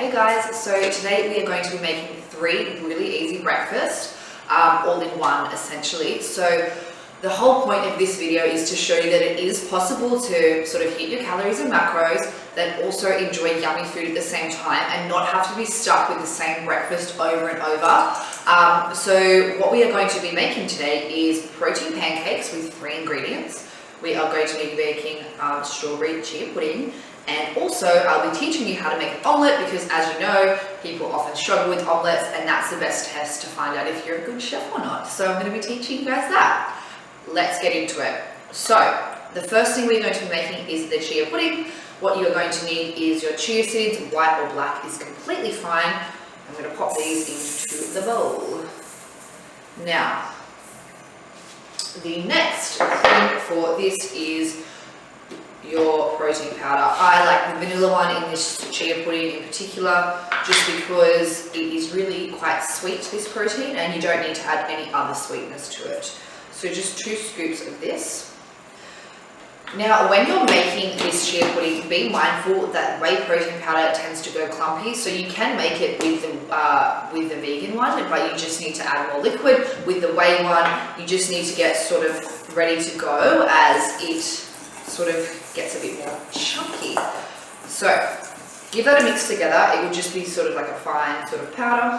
Hey guys, so today we are going to be making 3 really easy breakfasts, all in one essentially. So the whole point of this video is to show you that it is possible to sort of hit your calories and macros, then also enjoy yummy food at the same time and not have to be stuck with the same breakfast over and over. So what we are going to be making today is protein pancakes with 3 ingredients. We are going to be making strawberry chia pudding, and also I'll be teaching you how to make an omelette because, as you know, people often struggle with omelettes and that's the best test to find out if you're a good chef or not. So I'm going to be teaching you guys that. Let's get into it. So the first thing we're going to be making is the chia pudding. What you're going to need is your chia seeds. White or black is completely fine. I'm going to pop these into the bowl. Now, the next thing for this is your protein powder. I like the vanilla one in this chia pudding in particular, just because it is really quite sweet, this protein, and you don't need to add any other sweetness to it. So just 2 scoops of this. Now, when you're making this chia pudding, be mindful that whey protein powder tends to go clumpy, so you can make it with the vegan one, but you just need to add more liquid. With the whey one, you just need to get sort of ready to go as it sort of gets a bit more chunky. So give that a mix together. It will just be sort of like a fine sort of powder.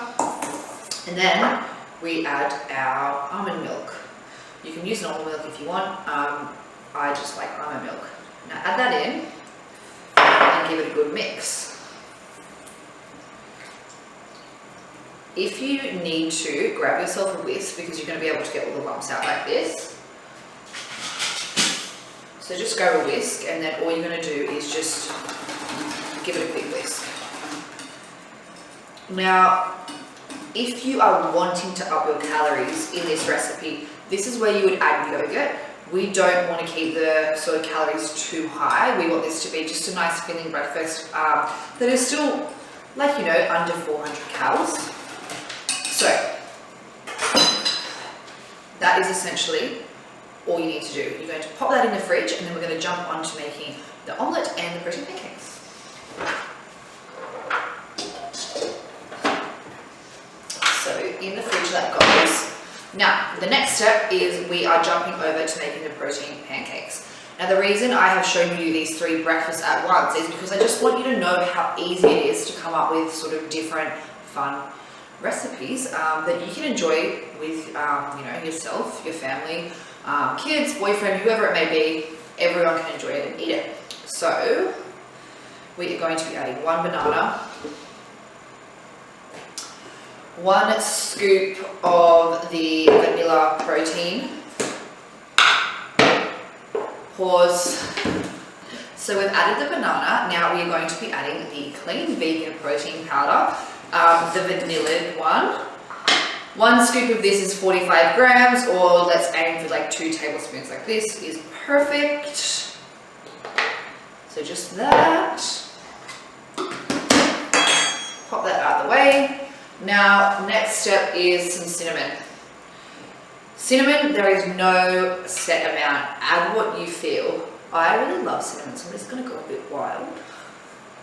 And then we add our almond milk. You can use normal milk if you want. I just like almond milk. Now add that in and give it a good mix. If you need to, grab yourself a whisk because you're going to be able to get all the lumps out like this. So just go a whisk, and then all you're going to do is just give it a quick whisk. Now, if you are wanting to up your calories in this recipe, this is where you would add yogurt. We don't want to keep the sort of calories too high. We want this to be just a nice filling breakfast that is still, like, you know, under 400 calories. So that is essentially all you need to do. You're going to pop that in the fridge, and then we're going to jump on to making the omelette and the protein pancakes. So in the fridge that goes. Now, the next step is we are jumping over to making the protein pancakes. Now, the reason I have shown you these 3 breakfasts at once is because I just want you to know how easy it is to come up with sort of different fun recipes that you can enjoy with you know, yourself, your family, kids, boyfriend, whoever it may be. Everyone can enjoy it and eat it. So we are going to be adding 1 banana, 1 scoop of the vanilla protein. Pause. So we've added the banana. Now we are going to be adding the clean vegan protein powder, the vanilla one. 1 scoop of this is 45 grams, or let's aim for like 2 tablespoons like this is perfect. So just that. Pop that out of the way. Now, next step is some cinnamon. Cinnamon, there is no set amount. Add what you feel. I really love cinnamon, so I'm just going to go a bit wild.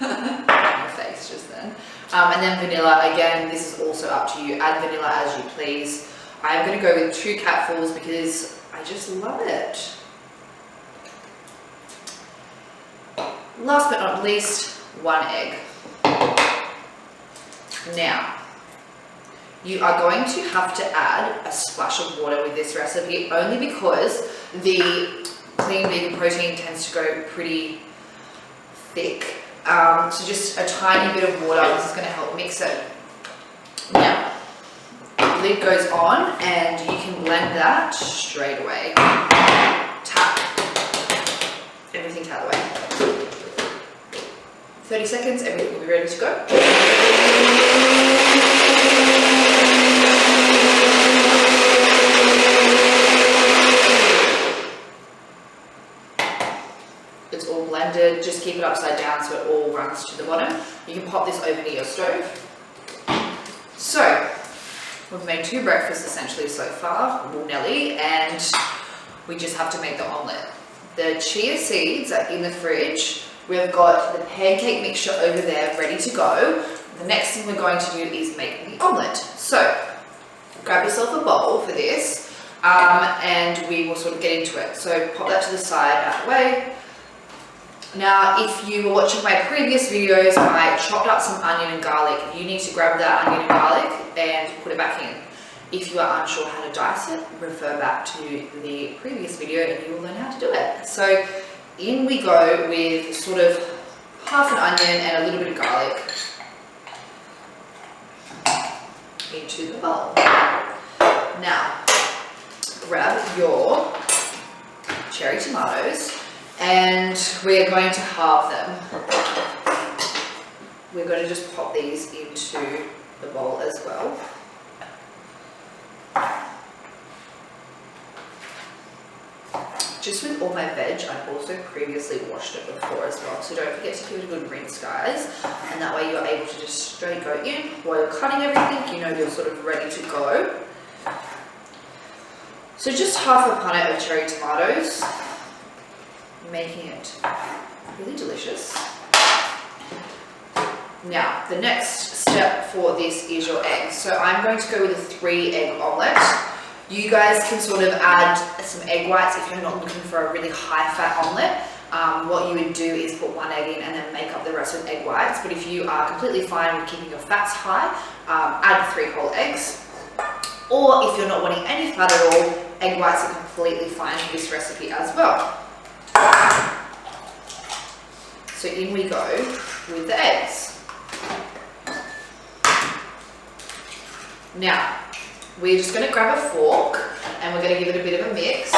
My face just then. And then vanilla, again, this is also up to you. Add vanilla as you please. I'm going to go with 2 capfuls because I just love it. Last but not least, 1 egg. Now, you are going to have to add a splash of water with this recipe, only because the clean vegan protein tends to go pretty thick. So just a tiny bit of water, this is going to help mix it. Now, the lid goes on and you can blend that straight away. Tap everything out of the way. 30 seconds, everything will be ready to go. It's all blended. Just keep it upside down so it all runs to the bottom. You can pop this over to your stove. So we've made 2 breakfasts essentially so far, Nelly, and we just have to make the omelette. The chia seeds are in the fridge. We've got the pancake mixture over there ready to go. the next thing we're going to do is make the omelette. So grab yourself a bowl for this, and we will sort of get into it. So pop that to the side, out of the way. Now, if you were watching my previous videos, I chopped up some onion and garlic. You need to grab that onion and garlic and put it back in. If you are unsure how to dice it, refer back to the previous video and you will learn how to do it. So in we go with sort of half an onion and a little bit of garlic into the bowl. Now, grab your cherry tomatoes and we're going to halve them. We're going to just pop these into the bowl as well. Just with all my veg, I've also previously washed it before as well, so don't forget to give it a good rinse, guys, and that way you're able to just straight go in. While you're cutting everything, you know you're sort of ready to go. So just half a punnet of cherry tomatoes, making it really delicious. Now, the next step for this is your eggs. So I'm going to go with a 3-egg omelette. You guys can sort of add some egg whites if you're not looking for a really high fat omelette. What you would do is put 1 egg in and then make up the rest with egg whites. But if you are completely fine with keeping your fats high, add 3 whole eggs. Or if you're not wanting any fat at all, egg whites are completely fine for this recipe as well. So in we go with the eggs. Now, we're just going to grab a fork and we're going to give it a bit of a mix.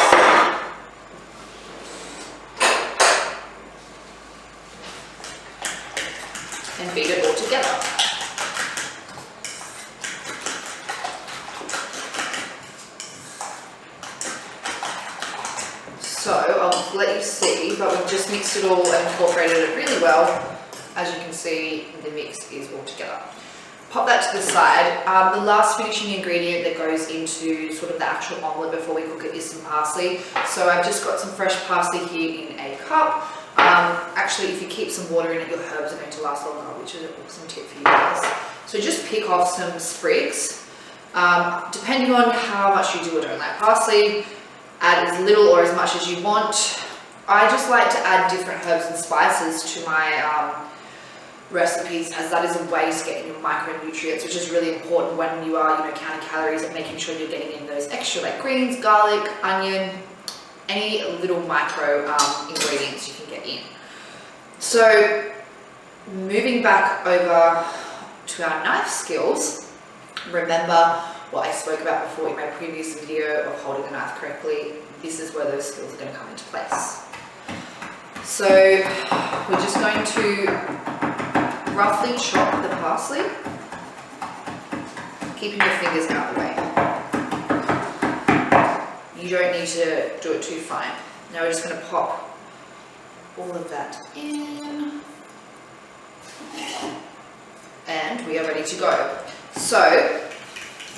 And beat it all together. So I'll let you see, but we've just mixed it all and incorporated it really well. As you can see, the mix is all together. Pop that to the side. The last finishing ingredient that goes into sort of the actual omelette before we cook it is some parsley. So I've just got some fresh parsley here in a cup. Actually, if you keep some water in it, your herbs are going to last longer, which is an awesome tip for you guys. So just pick off some sprigs. Depending on how much you do or don't like parsley, add as little or as much as you want. I just like to add different herbs and spices to my recipes, as that is a way to get in your micronutrients, which is really important when you are, counting calories and making sure you're getting in those extra like greens, garlic, onion, any little micro ingredients you can get in. So moving back over to our knife skills, remember what I spoke about before in my previous video of holding the knife correctly. This is where those skills are going to come into place. So we're just going to roughly chop the parsley, keeping your fingers out of the way. You don't need to do it too fine. Now we're just going to pop all of that in, and we are ready to go. So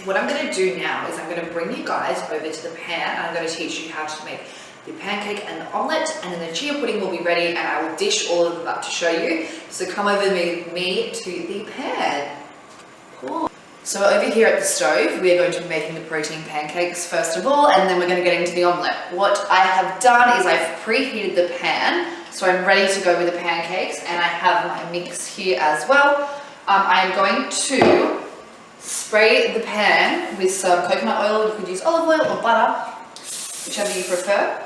what I'm going to do now is I'm going to bring you guys over to the pan, and I'm going to teach you how to make the pancake and the omelette, and then the chia pudding will be ready, and I will dish all of them up to show you. So come over with me to the pan. Cool. So over here at the stove, we are going to be making the protein pancakes first of all, and then we're going to get into the omelette. What I have done is I've preheated the pan, so I'm ready to go with the pancakes, and I have my mix here as well. I am going to spray the pan with some coconut oil. You could use olive oil or butter, whichever you prefer,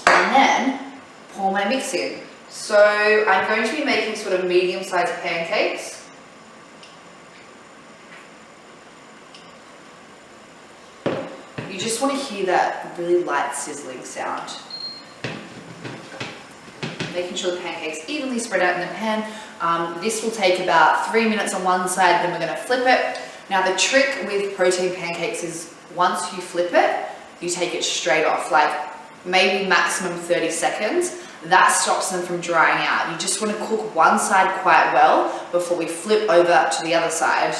and then pour my mix in. So I'm going to be making sort of medium-sized pancakes. You just want to hear that really light sizzling sound. Making sure the pancakes evenly spread out in the pan. This will take about 3 minutes on one side, then we're going to flip it. Now the trick with protein pancakes is once you flip it, you take it straight off, like maybe maximum 30 seconds. That stops them from drying out. You just want to cook one side quite well before we flip over to the other side.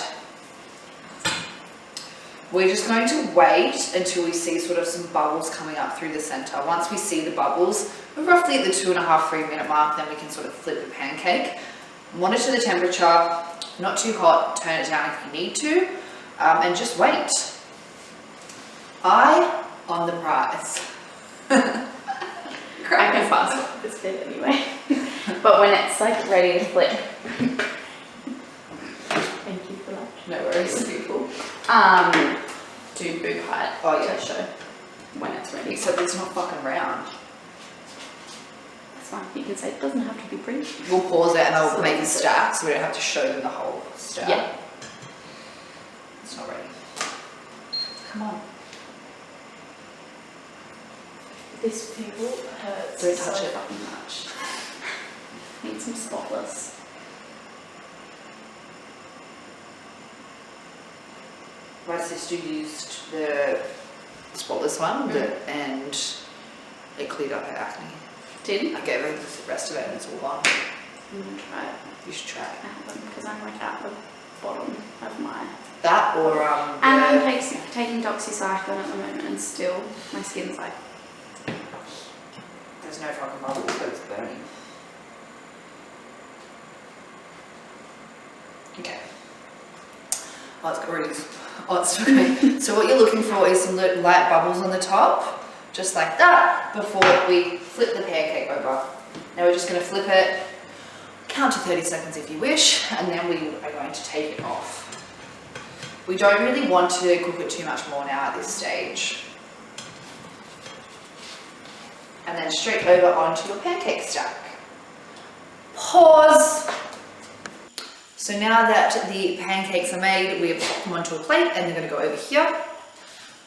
We're just going to wait until we see sort of some bubbles coming up through the center. Once we see the bubbles, we're roughly at the 2.5–3 minute mark, then we can sort of flip the pancake. Monitor the temperature. Not too hot, turn it down if you need to, and just wait. Eye on the prize. I can fast this bit anyway. But when it's like ready to flip. Thank you for that. No worries. Beautiful. Do boob height. Oh yeah, to show when it's ready. except it's not fucking round. That's fine. You can say it doesn't have to be pretty. We'll pause it and I'll So make a that's it. stack so we don't have to show them the whole stack. Yeah. It's not ready. Come on. This pimple hurts Don't so touch it. fucking much. Need some spotless. My sister used the spotless one and it cleared up her acne. Did? I gave her the rest of it and it's all gone. I'm gonna try it. You should try it. I haven't because I'm like at the bottom of my. That or And I'm taking doxycycline at the moment and still my skin's like. there's no fucking bubbles, but it's burning. Okay. Oh, it's already. Oh, it's okay. So what you're looking for is some light bubbles on the top, just like that, before we flip the pancake over. Now we're just going to flip it, count to 30 seconds if you wish, and then we are going to take it off. We don't really want to cook it too much more now at this stage. And then straight over onto your pancake stack. Pause. So now that the pancakes are made, we have put them onto a plate and they're going to go over here.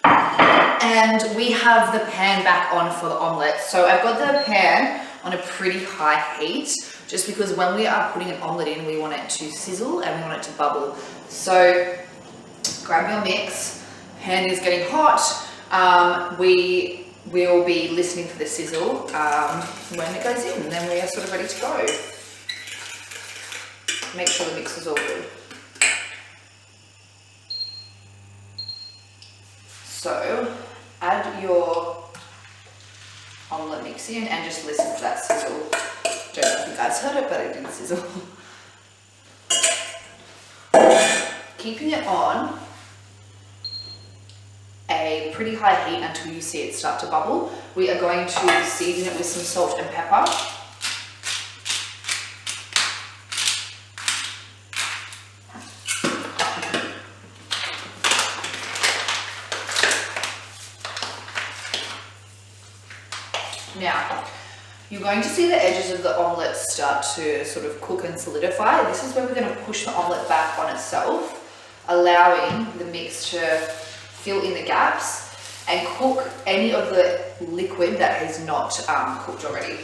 And we have the pan back on for the omelette. So I've got the pan on a pretty high heat, just because when we are putting an omelette in, we want it to sizzle and we want it to bubble. So grab your mix, pan is getting hot. We will be listening for the sizzle when it goes in, and then we are sort of ready to go. Make sure the mix is all good. So add your omelette mix in and just listen for that sizzle. Don't know if you guys heard it, but it didn't sizzle. Keeping it on a pretty high heat until you see it start to bubble. We are going to season it with some salt and pepper. Now, you're going to see the edges of the omelette start to sort of cook and solidify. This is where we're going to push the omelette back on itself, allowing the mix to fill in the gaps and cook any of the liquid that has not cooked already.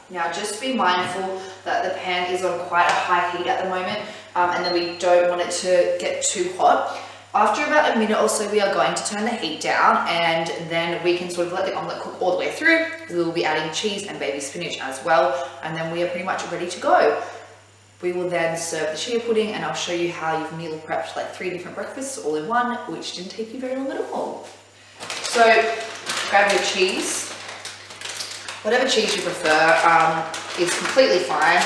Now just be mindful that the pan is on quite a high heat at the moment, and then we don't want it to get too hot. After about a minute or so, we are going to turn the heat down, and then we can sort of let the omelette cook all the way through. We will be adding cheese and baby spinach as well, and then we are pretty much ready to go. We will then serve the chia pudding, and I'll show you how you've meal prepped like 3 different breakfasts all in one, which didn't take you very long at all. So grab your cheese. Whatever cheese you prefer is completely fine.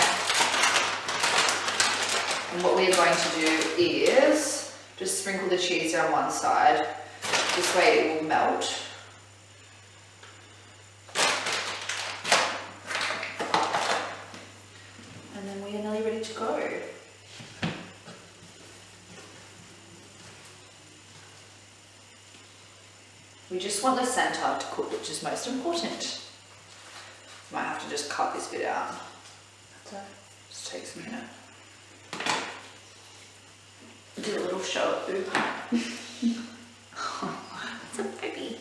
And what we are going to do is just sprinkle the cheese down one side. This way it will melt. And then we are nearly ready to go. We just want the center to cook, which is most important. Might have to just cut this bit out. So just takes a minute. Do a little show of boob height. It's a baby.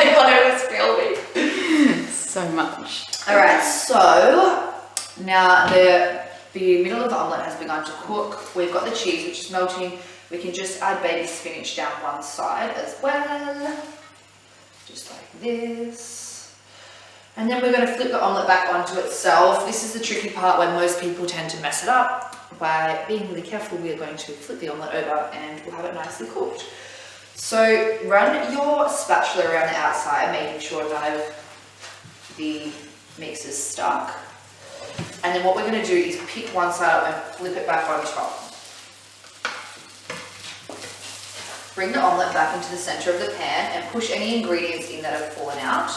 I thought I was filming. So much. Alright, so Now the middle of the omelette has begun to cook. We've got the cheese which is melting. We can just add baby spinach down one side as well, just like this. And then we're going to flip the omelette back onto itself. This is the tricky part where most people tend to mess it up. By being really careful, we are going to flip the omelette over and we'll have it nicely cooked. So run your spatula around the outside, making sure none of the mix is stuck. And then what we're going to do is pick one side up and flip it back on top. Bring the omelette back into the center of the pan and push any ingredients in that have fallen out.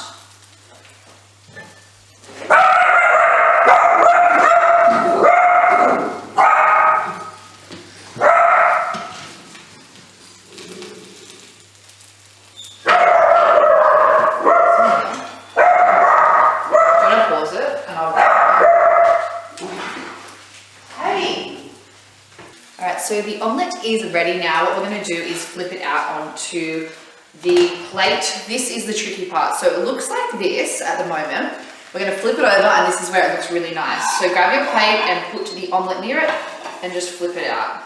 So the omelette is ready now. What we're going to do is flip it out onto the plate. This is the tricky part. So it looks like this at the moment. We're going to flip it over and this is where it looks really nice. So grab your plate and put the omelette near it and just flip it out.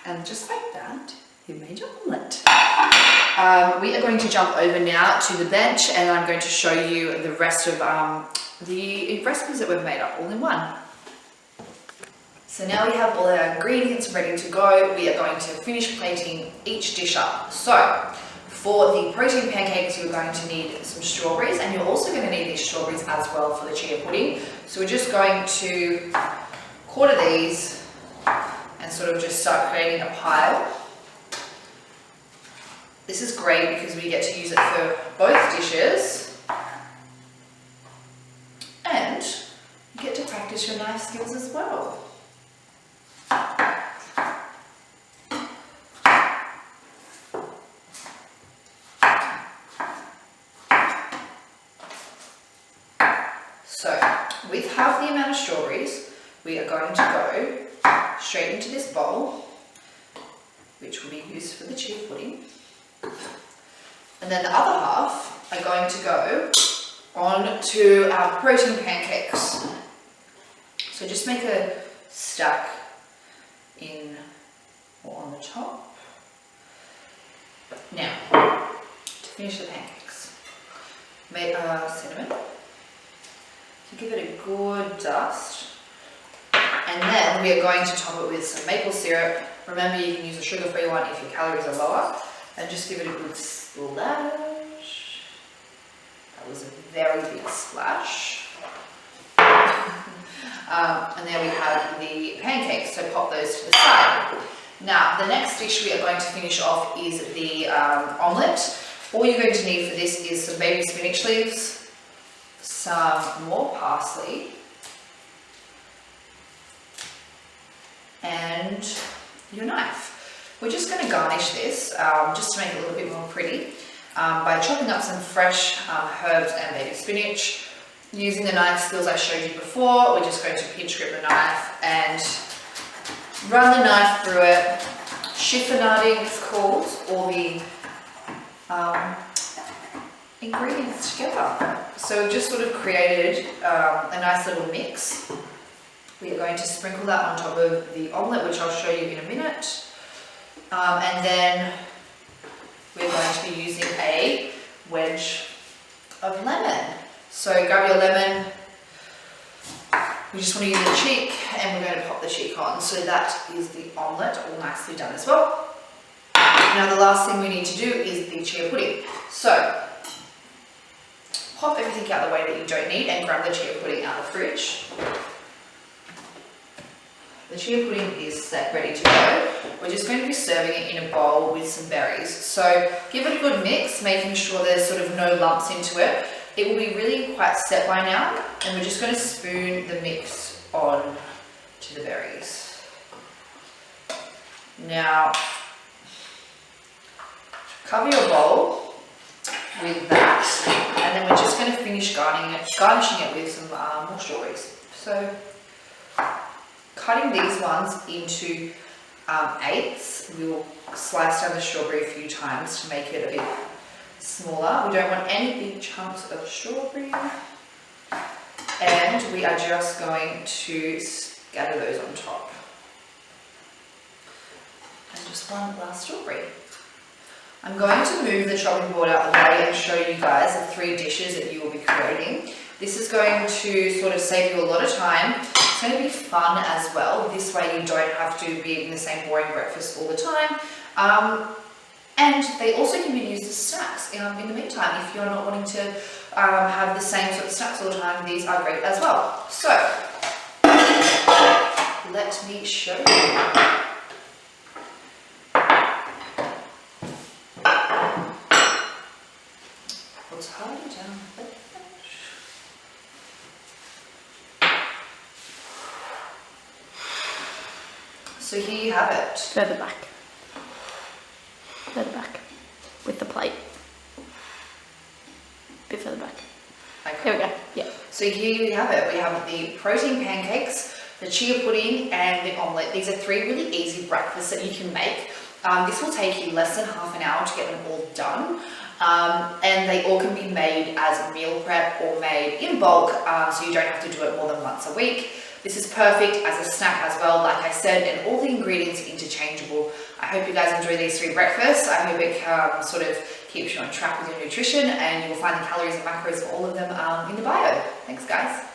And just like that, you made your omelette. We are going to jump over now to the bench and I'm going to show you the rest of the recipes that we've made up all in one. So now we have all our ingredients ready to go. We are going to finish plating each dish up. So for the protein pancakes, you're going to need some strawberries and you're also going to need these strawberries as well for the chia pudding. So we're just going to quarter these and sort of just start creating a pile. This is great because we get to use it for both dishes and you get to practice your knife skills as well. So with half the amount of strawberries, we are going to go straight into this bowl, which will be used for the chia pudding. And then the other half are going to go on to our protein pancakes. So just make a stack in or on the top. Now, to finish the pancakes, make cinnamon. So give it a good dust. And then we are going to top it with some maple syrup. Remember, you can use a sugar-free one if your calories are lower. And just give it a good splash. That was a very big splash. And there we have the pancakes, so pop those to the side. Now, the next dish we are going to finish off is the omelette. All you're going to need for this is some baby spinach leaves, some more parsley, and your knife. We're just going to garnish this, just to make it a little bit more pretty, by chopping up some fresh herbs and baby spinach. Using the knife skills I showed you before, we're just going to pinch grip the knife and run the knife through it. Chiffonading it's called, all the ingredients together. So we've just sort of created a nice little mix. We are going to sprinkle that on top of the omelette, which I'll show you in a minute. And then we're going to be using a wedge of lemon. So grab your lemon, we just want to use the cheek and we're going to pop the cheek on. So that is the omelette, all nicely done as well. Now the last thing we need to do is the chia pudding. So pop everything out of the way that you don't need and grab the chia pudding out of the fridge. The chia pudding is set, ready to go. We're just going to be serving it in a bowl with some berries. So give it a good mix, making sure there's sort of no lumps into it. It will be really quite set by now, and we're just going to spoon the mix on to the berries. Now, cover your bowl with that, and then we're just going to finish garnishing it with some more strawberries. So, cutting these ones into eighths, we will slice down the strawberry a few times to make it a bit smaller. We don't want any big chunks of strawberry. And we are just going to scatter those on top. And just one last strawberry. I'm going to move the chopping board out of the way and show you guys the 3 dishes that you will be creating. This is going to sort of save you a lot of time. It's going to be fun as well. This way you don't have to be eating the same boring breakfast all the time. And they also can be used as snacks in the meantime. If you're not wanting to have the same sort of snacks all the time, these are great as well. So, let me show you. So here you have it. Further back. Further back. With the plate. Bit further back. Okay. Here we go. Yeah. So here you have it. We have the protein pancakes, the chia pudding, and the omelette. These are 3 really easy breakfasts that you can make. This will take you less than half an hour to get them all done. And they all can be made as meal prep or made in bulk, so you don't have to do it more than once a week. This is perfect as a snack as well, like I said, and all the ingredients are interchangeable. I hope you guys enjoy these 3 breakfasts. I hope it sort of keeps you on track with your nutrition, and you will find the calories and macros for all of them in the bio. Thanks, guys.